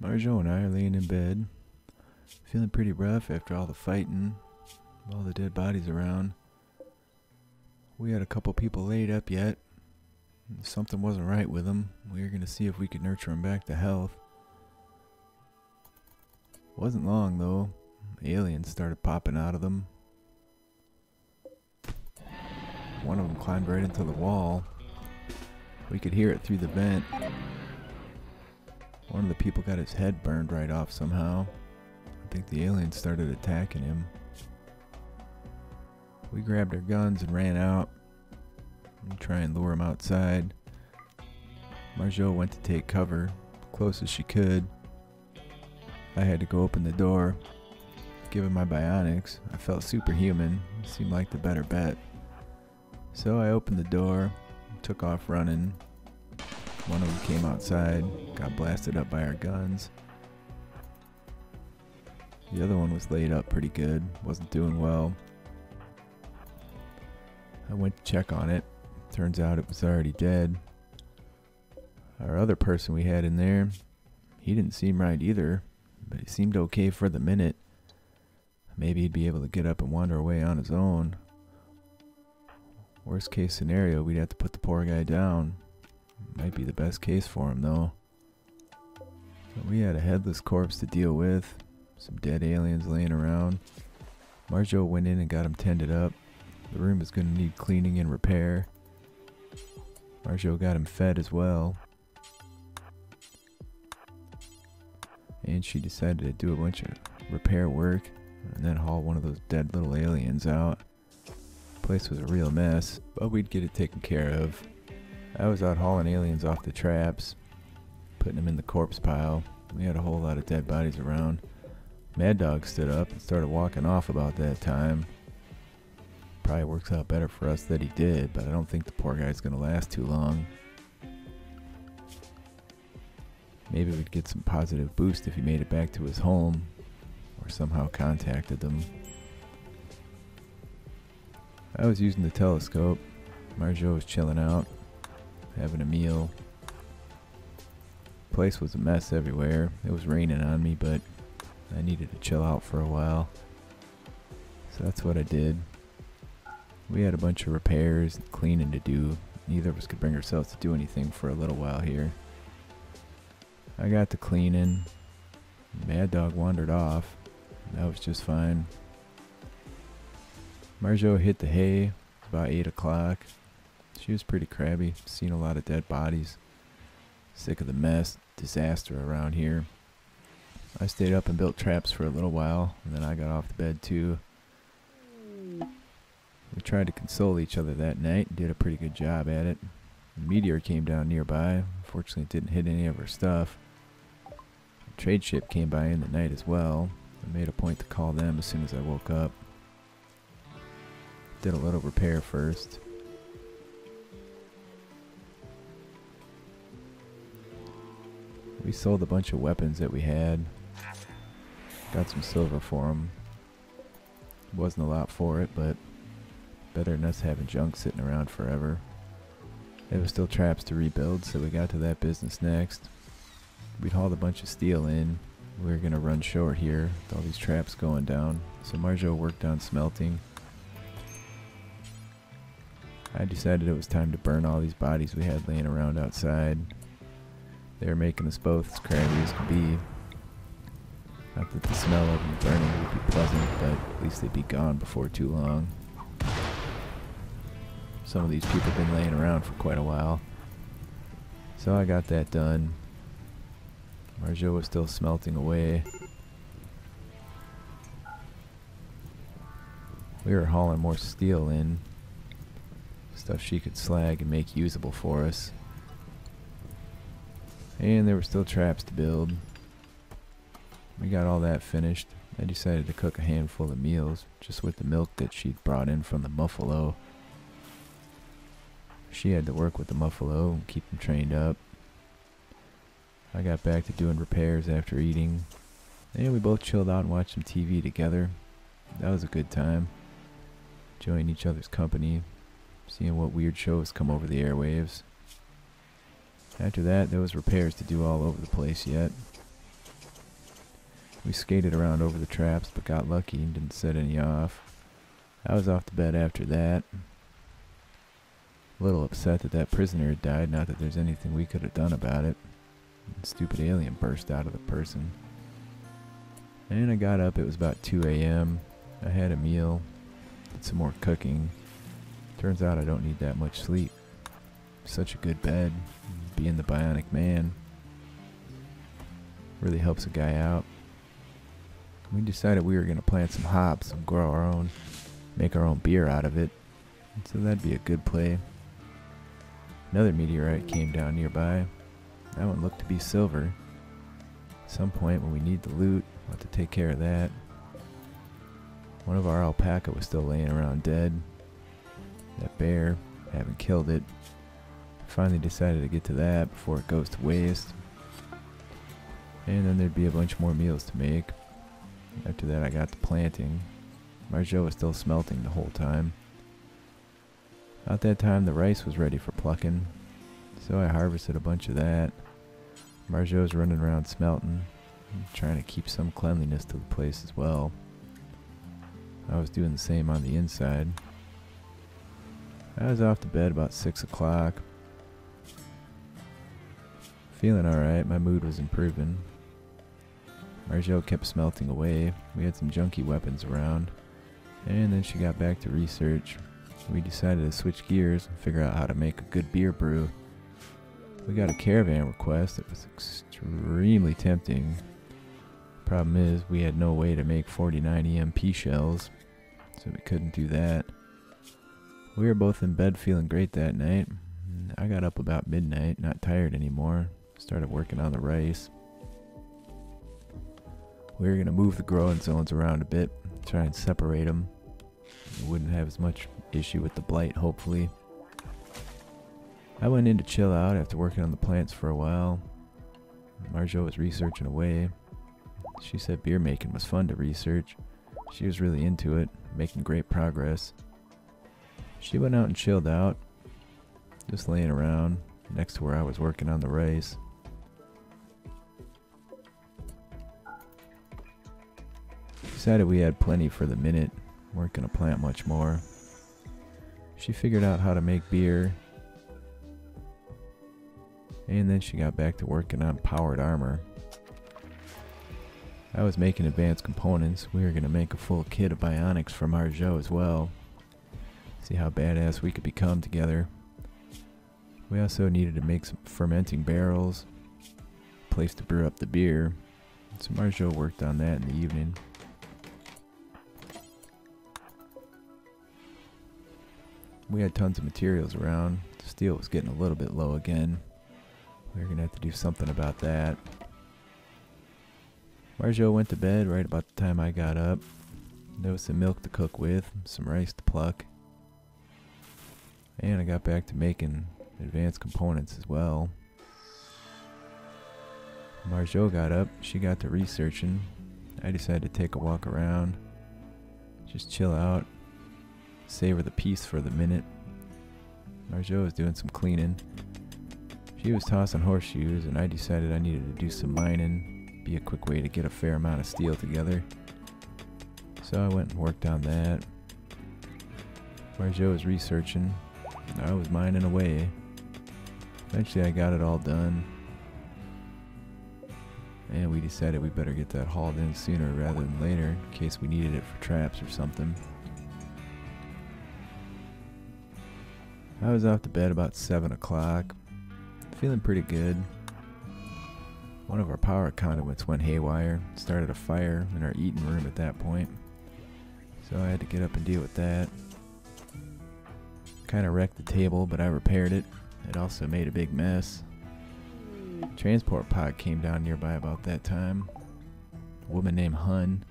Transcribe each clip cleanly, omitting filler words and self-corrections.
Marjot and I are laying in bed, feeling pretty rough after all the fighting, all the dead bodies around. We had a couple people laid up yet. Something wasn't right with them. We were going to see if we could nurture them back to health. Wasn't long though. Aliens started popping out of them. One of them climbed right into the wall. We could hear it through the vent. One of the people got his head burned right off somehow. I think the aliens started attacking him. We grabbed our guns and ran out and try and lure him outside. Marjot went to take cover, close as she could. I had to go open the door. Given my bionics, I felt superhuman. It seemed like the better bet. So I opened the door, took off running. One of them came outside, got blasted up by our guns. The other one was laid up pretty good, wasn't doing well. I went to check on it. Turns out it was already dead. Our other person we had in there, he didn't seem right either, but he seemed okay for the minute. Maybe he'd be able to get up and wander away on his own. Worst case scenario, we'd have to put the poor guy down. Might be the best case for him though. So we had a headless corpse to deal with, some dead aliens laying around. Marjot went in and got him tended up. The room is going to need cleaning and repair. Marjot got him fed as well. And she decided to do a bunch of repair work and then haul one of those dead little aliens out. The place was a real mess, but we'd get it taken care of. I was out hauling aliens off the traps, putting them in the corpse pile. We had a whole lot of dead bodies around. Mad Dog stood up and started walking off about that time. Probably works out better for us that he did, but I don't think the poor guy's gonna last too long. Maybe we'd get some positive boost if he made it back to his home, or somehow contacted them. I was using the telescope. Marjot was chilling out, having a meal. The place was a mess everywhere. It was raining on me, but I needed to chill out for a while. So that's what I did. We had a bunch of repairs and cleaning to do. Neither of us could bring ourselves to do anything for a little while here. I got to cleaning. Mad Dog wandered off. That was just fine. Marjot hit the hay about 8 o'clock. She was pretty crabby. Seen a lot of dead bodies. Sick of the mess, disaster around here. I stayed up and built traps for a little while, and then I got off the bed too. We tried to console each other that night and did a pretty good job at it. A meteor came down nearby. Unfortunately, it didn't hit any of our stuff. A trade ship came by in the night as well. I made a point to call them as soon as I woke up. Did a little repair first. We sold a bunch of weapons that we had. Got some silver for them. Wasn't a lot for it, but better than us having junk sitting around forever. There was still traps to rebuild, so we got to that business next. We'd hauled a bunch of steel in. We were going to run short here with all these traps going down, so Marjot worked on smelting. I decided it was time to burn all these bodies we had laying around outside. They were making us both as crabby as could be. Not that the smell of them burning would be pleasant, but at least they'd be gone before too long. Some of these people have been laying around for quite a while. So I got that done. Marjot was still smelting away. We were hauling more steel in. Stuff she could slag and make usable for us. And there were still traps to build. We got all that finished. I decided to cook a handful of meals just with the milk that she'd brought in from the muffalo. She had to work with the muffalo and keep them trained up. I got back to doing repairs after eating. And we both chilled out and watched some TV together. That was a good time. Enjoying each other's company. Seeing what weird shows come over the airwaves. After that, there was repairs to do all over the place yet. We skated around over the traps, but got lucky and didn't set any off. I was off to bed after that. A little upset that that prisoner had died, not that there's anything we could have done about it. The stupid alien burst out of the person. And I got up, it was about 2 a.m. I had a meal, did some more cooking. Turns out I don't need that much sleep. Such a good bed, being the bionic man. Really helps a guy out. We decided we were going to plant some hops and grow our own, make our own beer out of it. So that'd be a good play. Another meteorite came down nearby. That one looked to be silver. At some point when we need the loot, we'll have to take care of that. One of our alpaca was still laying around dead. That bear, haven't killed it. Finally decided to get to that before it goes to waste. And then there'd be a bunch more meals to make. After that I got to planting. Marjot was still smelting the whole time. About that time the rice was ready for plucking, so I harvested a bunch of that. Marjot's running around smelting, trying to keep some cleanliness to the place as well. I was doing the same on the inside. I was off to bed about 6 o'clock. Feeling alright, my mood was improving. Marjot kept smelting away. We had some junky weapons around. And then she got back to research. We decided to switch gears and figure out how to make a good beer brew. We got a caravan request that was extremely tempting. Problem is, we had no way to make 49 EMP shells, so we couldn't do that. We were both in bed feeling great that night. I got up about midnight, not tired anymore. Started working on the rice. We were going to move the growing zones around a bit, try and separate them. We wouldn't have as much issue with the blight, hopefully. I went in to chill out after working on the plants for a while. Marjot was researching away. She said beer making was fun to research. She was really into it, making great progress. She went out and chilled out, just laying around next to where I was working on the rice. Decided we had plenty for the minute, weren't going to plant much more. She figured out how to make beer, and then she got back to working on powered armor. I was making advanced components. We were going to make a full kit of bionics for Marjot as well. See how badass we could become together. We also needed to make some fermenting barrels, a place to brew up the beer. So Marjot worked on that in the evening. We had tons of materials around. Steel was getting a little bit low again. We were going to have to do something about that. Marjot went to bed right about the time I got up. There was some milk to cook with, some rice to pluck. And I got back to making advanced components as well. Marjot got up, she got to researching. I decided to take a walk around, just chill out, savor the peace for the minute. Marjot was doing some cleaning. She was tossing horseshoes, and I decided I needed to do some mining. Be a quick way to get a fair amount of steel together. So I went and worked on that. Marjot was researching. I was mining away. Eventually I got it all done. And we decided we better get that hauled in sooner rather than later, in case we needed it for traps or something. I was off to bed about 7 o'clock. Feeling pretty good. One of our power conduits went haywire, started a fire in our eating room at that point. So I had to get up and deal with that. Kind of wrecked the table, but I repaired it. It also made a big mess. Transport pod came down nearby about that time. A woman named Hun.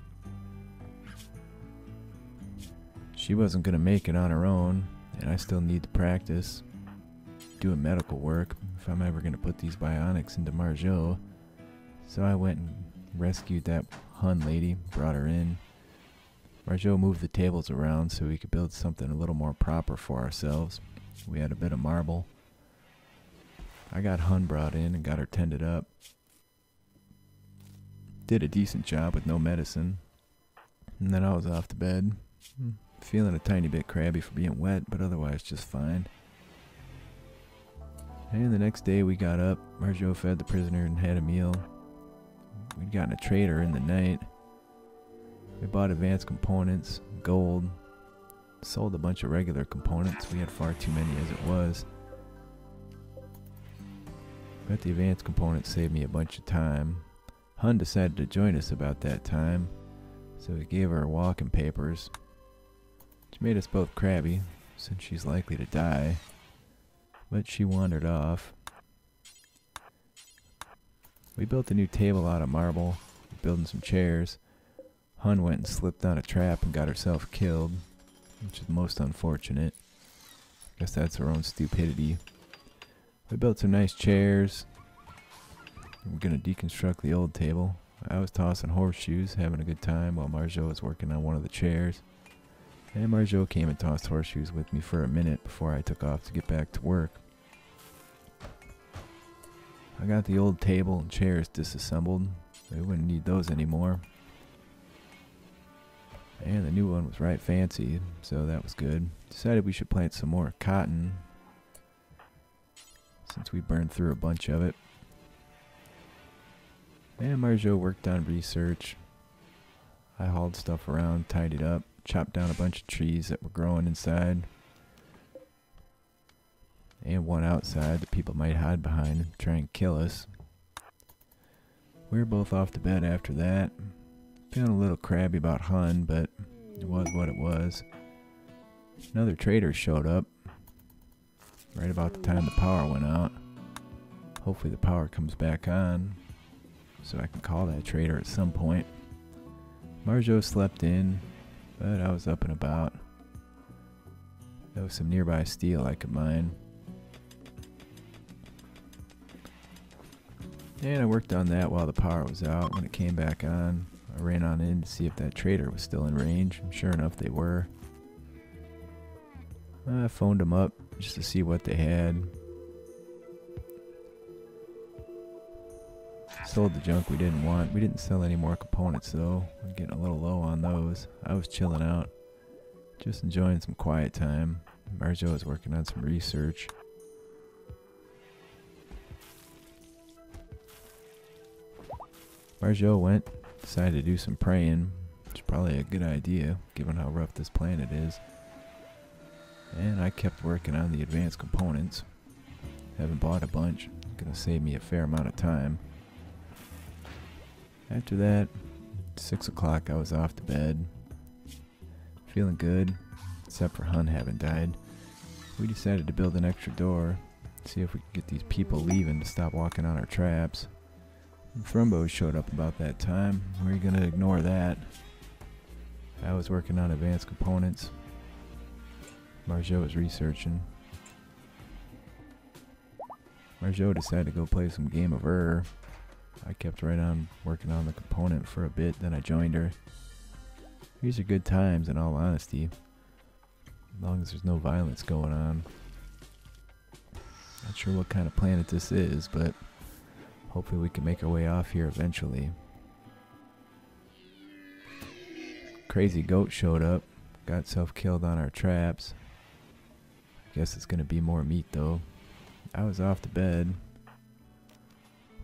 She wasn't going to make it on her own, and I still need to practice doing medical work if I'm ever going to put these bionics into Marjot. So I went and rescued that Hun lady, brought her in. Marjot moved the tables around so we could build something a little more proper for ourselves. We had a bit of marble. I got Hun brought in and got her tended up. Did a decent job with no medicine. And then I was off to bed. Feeling a tiny bit crabby for being wet, but otherwise just fine. And the next day we got up. Marjot fed the prisoner and had a meal. We'd gotten a trader in the night. We bought advanced components, gold. Sold a bunch of regular components. We had far too many as it was. But the advanced components saved me a bunch of time. Hun decided to join us about that time, so we gave her walking papers. Which made us both crabby, since she's likely to die. But she wandered off. We built a new table out of marble, building some chairs. Hun went and slipped on a trap and got herself killed, which is most unfortunate. Guess that's her own stupidity. We built some nice chairs. We're gonna deconstruct the old table. I was tossing horseshoes, having a good time, while Marjot was working on one of the chairs. And Marjot came and tossed horseshoes with me for a minute before I took off to get back to work. I got the old table and chairs disassembled. We wouldn't need those anymore. And the new one was right fancy, so that was good. Decided we should plant some more cotton, since we burned through a bunch of it. And Marjot worked on research. I hauled stuff around, tidied up, chopped down a bunch of trees that were growing inside. And one outside that people might hide behind and try and kill us. We were both off to bed after that. Feeling a little crabby about Hun, but it was what it was. Another trader showed up right about the time the power went out. Hopefully the power comes back on, so I can call that trader at some point. Marjot slept in, but I was up and about. There was some nearby steel I could mine. And I worked on that while the power was out. When it came back on, I ran on in to see if that trader was still in range. Sure enough, they were. I phoned them up just to see what they had. Sold the junk we didn't want. We didn't sell any more components though. We're getting a little low on those. I was chilling out, just enjoying some quiet time. Marjot was working on some research. Marjot went, decided to do some praying, which is probably a good idea given how rough this planet is. And I kept working on the advanced components. Haven't bought a bunch. Gonna save me a fair amount of time. After that, 6 o'clock, I was off to bed. Feeling good, except for Hun having died. We decided to build an extra door, see if we could get these people leaving to stop walking on our traps. Thrumbo showed up about that time. We were gonna ignore that. I was working on advanced components. Marjot was researching. Marjot decided to go play some game of I kept right on working on the component for a bit, then I joined her. These are good times in all honesty, as long as there's no violence going on. Not sure what kind of planet this is, but hopefully we can make our way off here eventually. Crazy goat showed up, got self-killed on our traps. Guess it's gonna be more meat though. I was off to bed.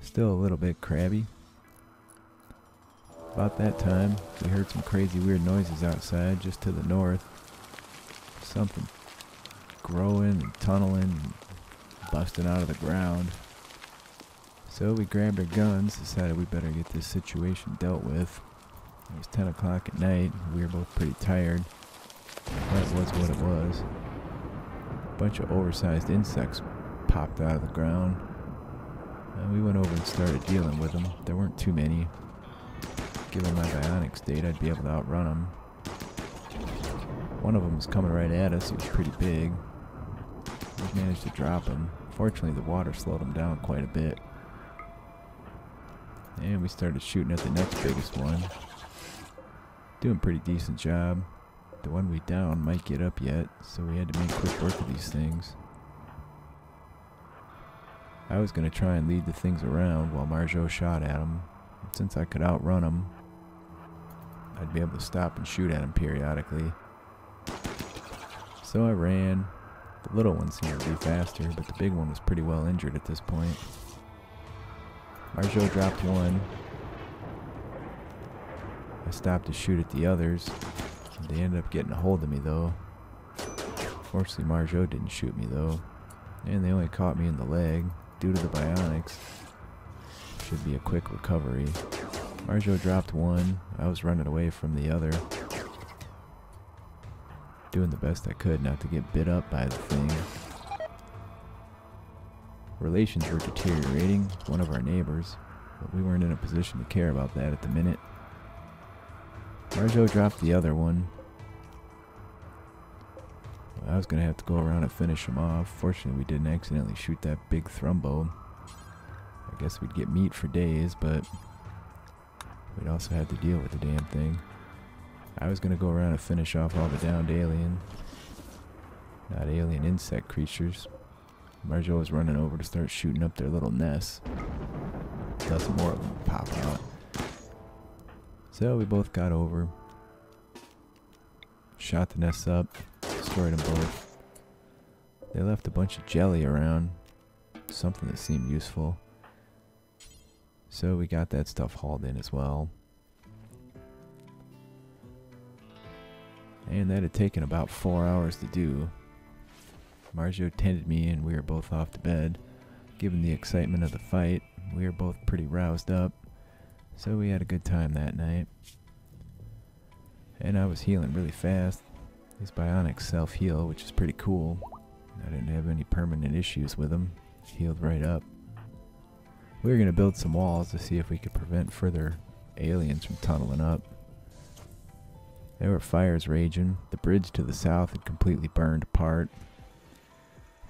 Still a little bit crabby. About that time, we heard some crazy weird noises outside just to the north. Something growing and tunneling and busting out of the ground. So we grabbed our guns, decided we better get this situation dealt with. It was 10 o'clock at night. We were both pretty tired. That was what it was. A bunch of oversized insects popped out of the ground. And we went over and started dealing with them. There weren't too many. Given my bionics state, I'd be able to outrun them. One of them was coming right at us. He was pretty big. We managed to drop him. Fortunately, the water slowed him down quite a bit. And we started shooting at the next biggest one. Doing a pretty decent job. The one we downed might get up yet, so we had to make quick work of these things. I was going to try and lead the things around while Marjot shot at them, Since I could outrun them, I'd be able to stop and shoot at them periodically. So I ran. The little one seemed to be faster, but the big one was pretty well injured at this point. Marjot dropped one. I stopped to shoot at the others. They ended up getting a hold of me though. Fortunately, Marjot didn't shoot me though. And they only caught me in the leg due to the bionics. Should be a quick recovery. Marjot dropped one. I was running away from the other, doing the best I could not to get bit up by the thing. Relations were deteriorating with one of our neighbors, but we weren't in a position to care about that at the minute. Marjot dropped the other one. I was going to have to go around and finish him off. Fortunately, we didn't accidentally shoot that big thrumbo. I guess we'd get meat for days, but we'd also have to deal with the damn thing. I was going to go around and finish off all the downed alien insect creatures. Marjot was running over to start shooting up their little nests. Thus more of them pop out. So we both got over. Shot the nests up. Destroyed them both. They left a bunch of jelly around. Something that seemed useful. So we got that stuff hauled in as well. And that had taken about 4 hours to do. Marjot tended me and we were both off to bed. Given the excitement of the fight, we were both pretty roused up. So we had a good time that night. And I was healing really fast. These bionics self-heal, which is pretty cool. I didn't have any permanent issues with them. Healed right up. We were going to build some walls to see if we could prevent further aliens from tunneling up. There were fires raging. The bridge to the south had completely burned apart.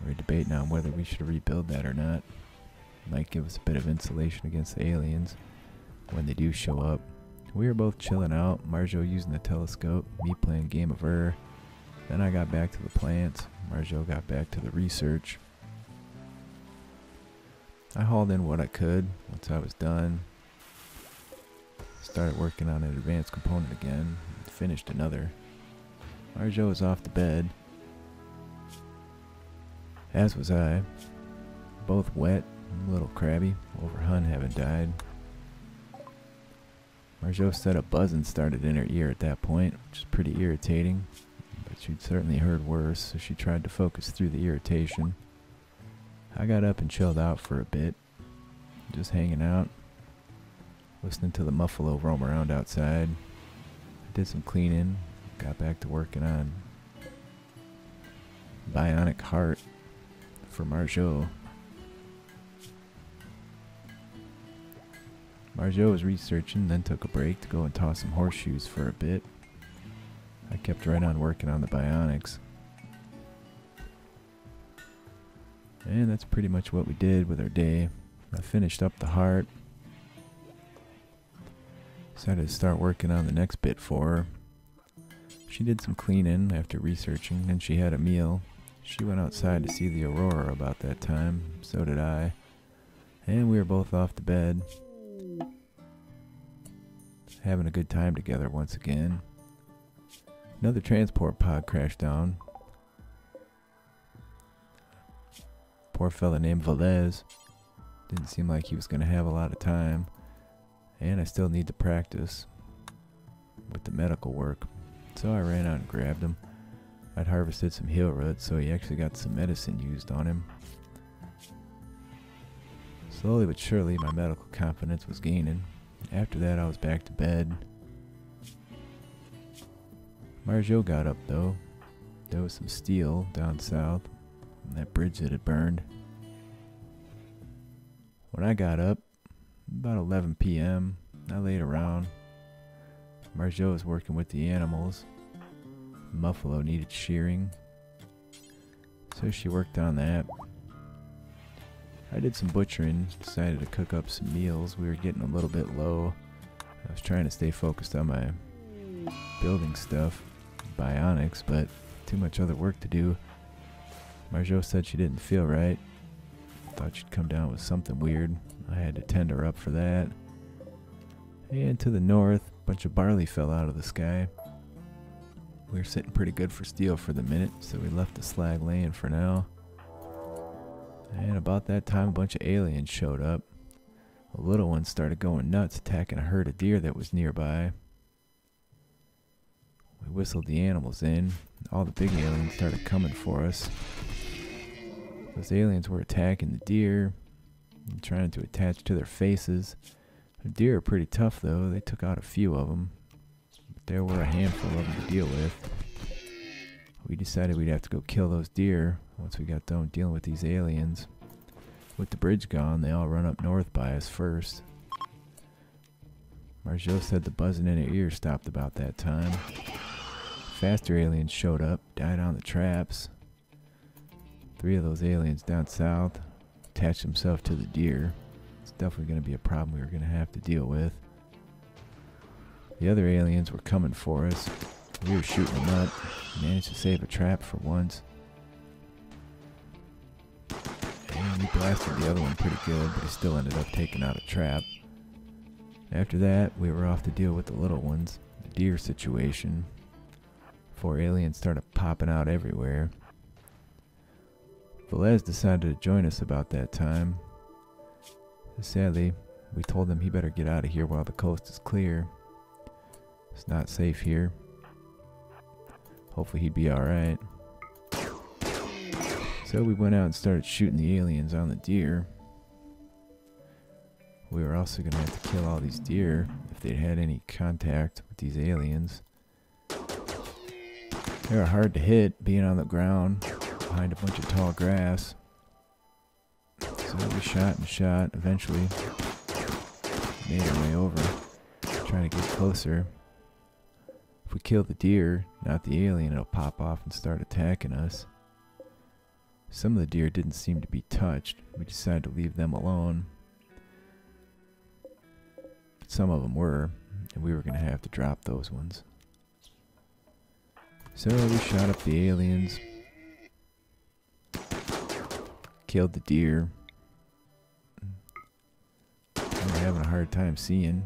We were debating on whether we should rebuild that or not. It might give us a bit of insulation against the aliens when they do show up. We were both chilling out, Marjot using the telescope, me playing Game of Ur. Then I got back to the plants. Marjot got back to the research. I hauled in what I could once I was done. Started working on an advanced component again. And finished another. Marjot was off to bed. As was I. Both wet and a little crabby over Hun having died. Marjot said a buzzing started in her ear at that point, which is pretty irritating. But she'd certainly heard worse, so she tried to focus through the irritation. I got up and chilled out for a bit, just hanging out, listening to the muffalo roam around outside. I did some cleaning, got back to working on bionic heart for Marjot. Marjot was researching, then took a break to go and toss some horseshoes for a bit. I kept right on working on the bionics. And that's pretty much what we did with our day. I finished up the heart. Decided to start working on the next bit for her. She did some cleaning after researching, then she had a meal. She went outside to see the aurora about that time, so did I. And we were both off to bed. Having a good time together once again. Another transport pod crashed down. Poor fella named Velez. Didn't seem like he was going to have a lot of time. And I still need to practice with the medical work. So I ran out and grabbed him. I'd harvested some heel roots, so he actually got some medicine used on him. Slowly but surely, my medical confidence was gaining. After that, I was back to bed. Marjot got up, though. There was some steel down south on that bridge that had burned. When I got up, about 11 p.m., I laid around. Marjot was working with the animals. Muffalo needed shearing, so she worked on that. I did some butchering, decided to cook up some meals. We were getting a little bit low. I was trying to stay focused on my building stuff, bionics, but too much other work to do. Marjot said she didn't feel right. Thought she'd come down with something weird. I had to tend her up for that. And to the north, a bunch of barley fell out of the sky. We were sitting pretty good for steel for the minute, so we left the slag laying for now. And about that time, a bunch of aliens showed up. The little ones started going nuts, attacking a herd of deer that was nearby. We whistled the animals in. All the big aliens started coming for us. Those aliens were attacking the deer and trying to attach to their faces. The deer are pretty tough, though. They took out a few of them. But there were a handful of them to deal with. We decided we'd have to go kill those deer once we got done dealing with these aliens. With the bridge gone, they all run up north by us first. Marjot said the buzzing in her ears stopped about that time. Faster aliens showed up, died on the traps. 3 of those aliens down south attached themselves to the deer. It's definitely going to be a problem we were going to have to deal with. The other aliens were coming for us. We were shooting them up. Managed to save a trap for once. And we blasted the other one pretty good, but he still ended up taking out a trap. After that, we were off to deal with the little ones, the deer situation. 4 aliens started popping out everywhere. Velez decided to join us about that time. Sadly, we told him he better get out of here while the coast is clear. It's not safe here. Hopefully he'd be alright. So we went out and started shooting the aliens on the deer. We were also going to have to kill all these deer if they'd had any contact with these aliens. They were hard to hit, being on the ground behind a bunch of tall grass. So we shot and shot. Eventually made our way over, trying to get closer. If we kill the deer, not the alien, it'll pop off and start attacking us. Some of the deer didn't seem to be touched. We decided to leave them alone. But some of them were, and we were going to have to drop those ones. So we shot up the aliens, killed the deer. We were having a hard time seeing,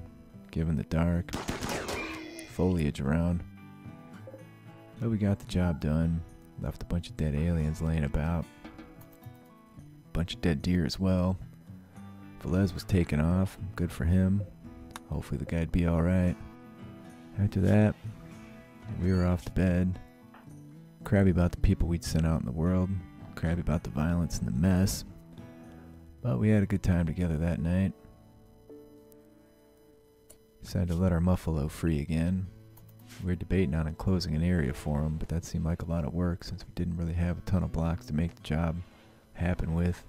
given the dark foliage around. But we got the job done. Left a bunch of dead aliens laying about. A bunch of dead deer as well. Velez was taken off. Good for him. Hopefully the guy'd be alright. After that, we were off to bed. Crabby about the people we'd sent out in the world. Crabby about the violence and the mess. But we had a good time together that night. Decided to let our Muffalo free again. We were debating on enclosing an area for him, but that seemed like a lot of work since we didn't really have a ton of blocks to make the job happen with.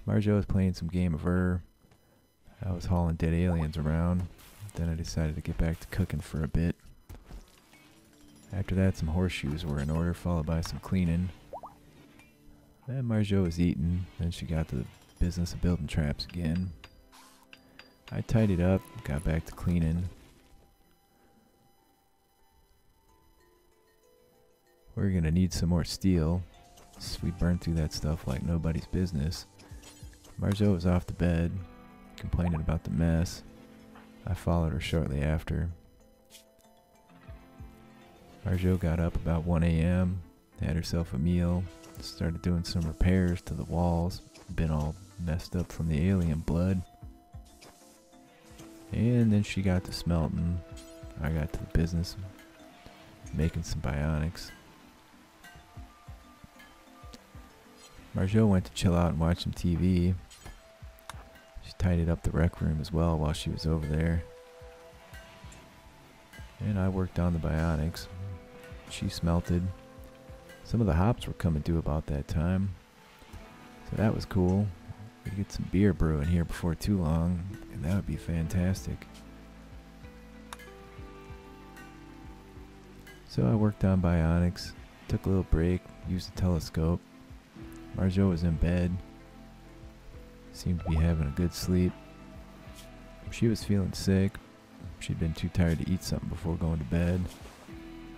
Marjot was playing some game of I was hauling dead aliens around. Then I decided to get back to cooking for a bit. After that, some horseshoes were in order, followed by some cleaning. Then Marjot was eating. Then she got to the business of building traps again. I tidied up, got back to cleaning. We're gonna need some more steel. So we burned through that stuff like nobody's business. Marjot was off to bed, complaining about the mess. I followed her shortly after. Marjot got up about 1 a.m., had herself a meal, started doing some repairs to the walls, been all messed up from the alien blood. And then she got to smelting. I got to the business of making some bionics. Marjot went to chill out and watch some TV. She tidied up the rec room as well while she was over there. And I worked on the bionics. She smelted. Some of the hops were coming due about that time, so that was cool. We could get some beer brewing here before too long, and that would be fantastic. So I worked on bionics, took a little break, used the telescope. Marjot was in bed, seemed to be having a good sleep. She was feeling sick. She'd been too tired to eat something before going to bed.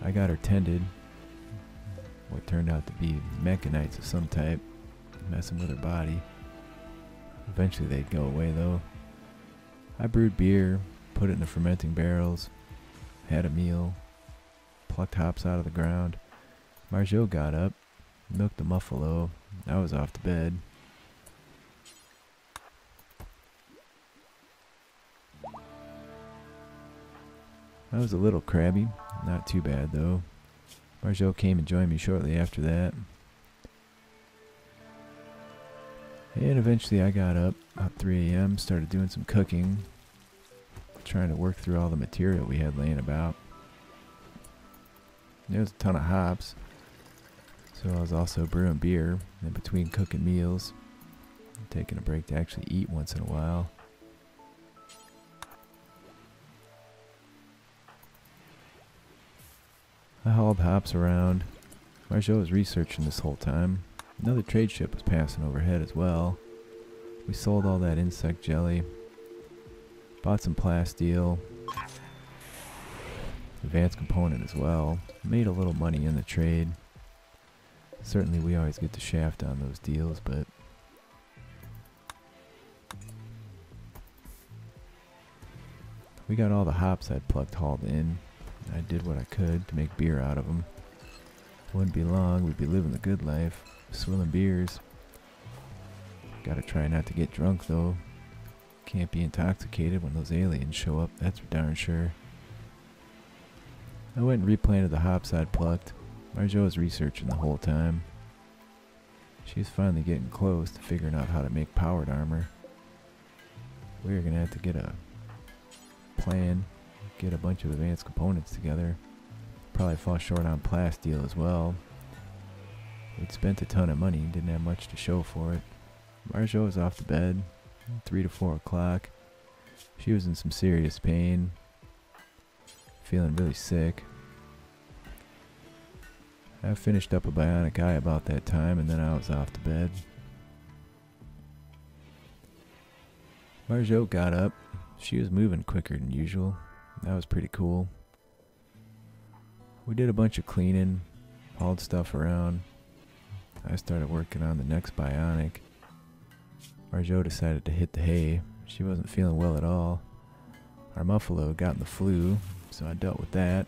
I got her tended. What turned out to be mechanites of some type, messing with her body. Eventually they'd go away though. I brewed beer, put it in the fermenting barrels, had a meal, plucked hops out of the ground. Marjot got up, milked the muffalo. I was off to bed. I was a little crabby, not too bad though. Marjot came and joined me shortly after that. And eventually I got up about 3 a.m., started doing some cooking, trying to work through all the material we had laying about. There was a ton of hops, so I was also brewing beer in between cooking meals, taking a break to actually eat once in a while. I hauled hops around. Marjot was researching this whole time. Another trade ship was passing overhead as well. We sold all that insect jelly. Bought some plasteel. Advanced component as well. Made a little money in the trade. Certainly we always get the shaft on those deals, but we got all the hops I'd plucked hauled in. I did what I could to make beer out of them. It wouldn't be long, we'd be living the good life, swilling beers. Gotta try not to get drunk though. Can't be intoxicated when those aliens show up, that's for darn sure. I went and replanted the hops I'd plucked. Marjot was researching the whole time. She was finally getting close to figuring out how to make powered armor. We were gonna have to get a plan, get a bunch of advanced components together. Probably fall short on plasteel as well. We'd spent a ton of money, didn't have much to show for it. Marjot was off to bed, 3 to 4 o'clock. She was in some serious pain, feeling really sick. I finished up a bionic eye about that time, and then I was off to bed. Marjot got up. She was moving quicker than usual. That was pretty cool. We did a bunch of cleaning, hauled stuff around. I started working on the next bionic. Marjot decided to hit the hay. She wasn't feeling well at all. Our muffalo had gotten the flu, so I dealt with that.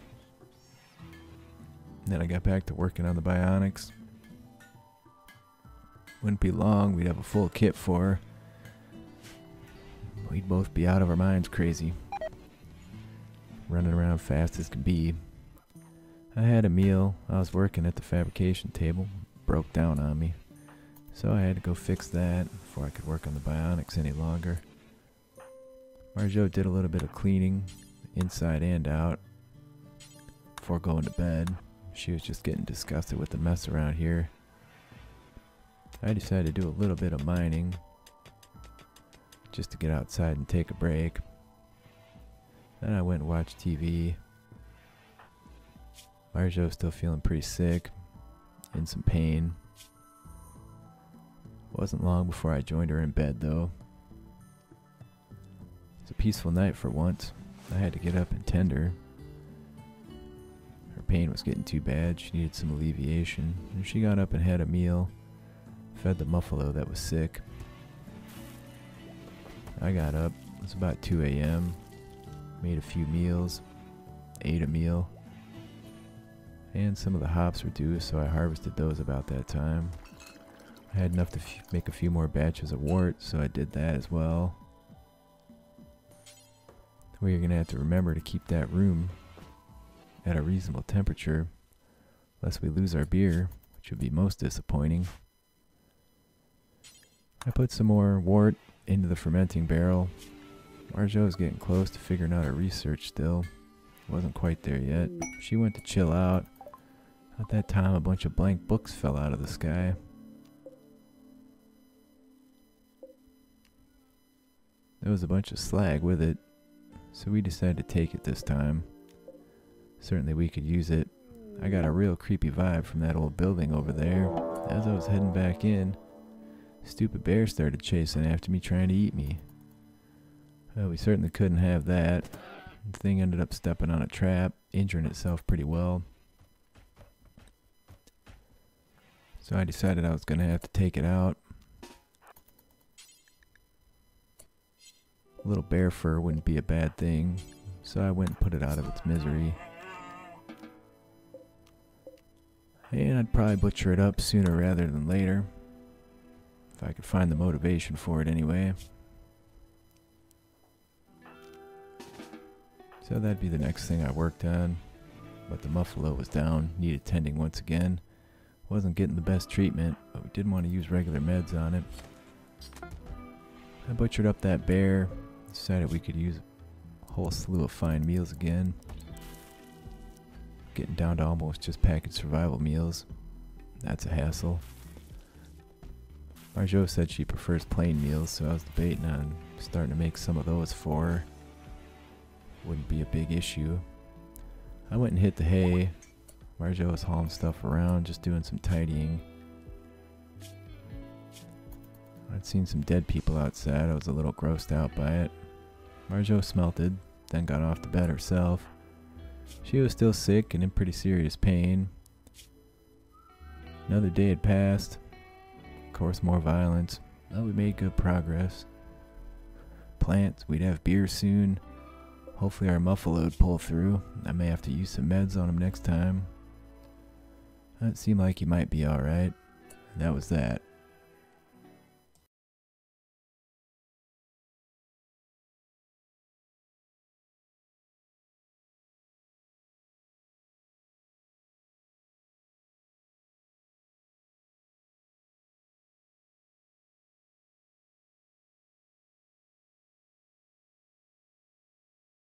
Then I got back to working on the bionics. Wouldn't be long, we'd have a full kit for her. We'd both be out of our minds crazy. Running around fast as could be. I had a meal. I was working at the fabrication table. Broke down on me. So I had to go fix that before I could work on the bionics any longer. Marjot did a little bit of cleaning, inside and out, before going to bed. She was just getting disgusted with the mess around here. I decided to do a little bit of mining, just to get outside and take a break. Then I went and watched TV. Marjot was still feeling pretty sick, in some pain. Wasn't long before I joined her in bed though. It was a peaceful night for once. I had to get up and tend her. Her pain was getting too bad, she needed some alleviation. And she got up and had a meal, fed the muffalo that was sick. I got up, it was about 2 a.m., made a few meals, ate a meal. And some of the hops were due, so I harvested those about that time. I had enough to make a few more batches of wort, so I did that as well. We're going to have to remember to keep that room at a reasonable temperature, lest we lose our beer, which would be most disappointing. I put some more wort into the fermenting barrel. Marjot was getting close to figuring out her research still. Wasn't quite there yet. She went to chill out. At that time, a bunch of blank books fell out of the sky. There was a bunch of slag with it, so we decided to take it this time. Certainly we could use it. I got a real creepy vibe from that old building over there. As I was heading back in, stupid bear started chasing after me, trying to eat me. Well, we certainly couldn't have that. The thing ended up stepping on a trap, injuring itself pretty well. So I decided I was going to have to take it out. A little bear fur wouldn't be a bad thing, so I went and put it out of its misery. And I'd probably butcher it up sooner rather than later, if I could find the motivation for it anyway. So that'd be the next thing I worked on. But the muffalo was down, needed tending once again. Wasn't getting the best treatment, but we didn't want to use regular meds on it. I butchered up that bear, decided we could use a whole slew of fine meals again. Getting down to almost just packaged survival meals. That's a hassle. Marjot said she prefers plain meals, so I was debating on starting to make some of those for her. Wouldn't be a big issue. I went and hit the hay. Marjot was hauling stuff around, just doing some tidying. I'd seen some dead people outside. I was a little grossed out by it. Marjot smelted, then got off to bed herself. She was still sick and in pretty serious pain. Another day had passed. Of course, more violence. Well, we made good progress. Plants, we'd have beer soon. Hopefully our muffalo would pull through. I may have to use some meds on him next time. It seemed like he might be alright. That was that.